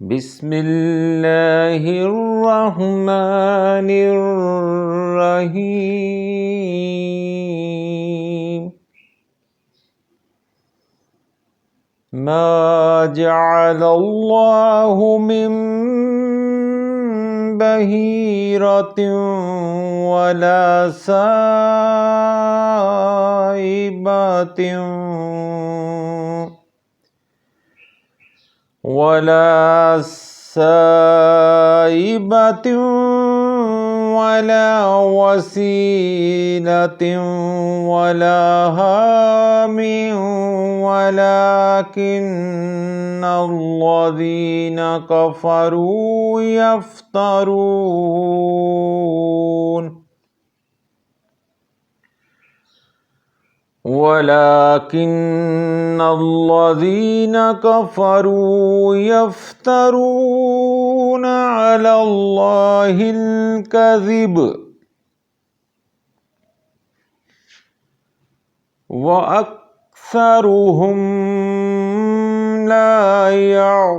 بسم اللہ الرحمن الرحیم ما جعل اللہ من بہیرۃ ولا سائبۃ ولا سائبۃ ولا وسیلۃ ولا ہام ولکن الذین کفروا یفترون وَلَكِنَّ الَّذِينَ كَفَرُوا يَفْتَرُونَ عَلَى اللَّهِ الْكَذِبَ وَأَكْثَرُهُمْ لَا يَعْقِلُونَ۔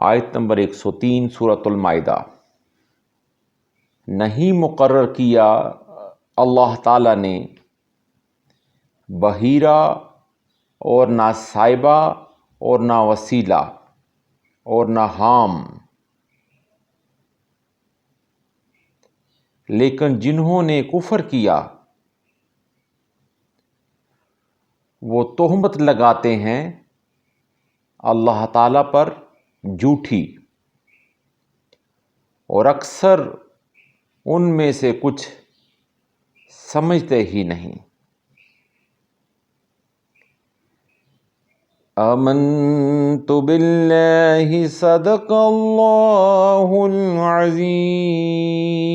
آیت نمبر 103 سورۃ المائدہ۔ نہیں مقرر کیا اللہ تعالیٰ نے بحیرہ اور نہ سائبہ اور نہ وسیلہ اور نہ حام، لیکن جنہوں نے کفر کیا وہ تہمت لگاتے ہیں اللہ تعالیٰ پر جھوٹی، اور اکثر ان میں سے کچھ سمجھتے ہی نہیں۔ آمنت باللہ صدق اللہ العظیم۔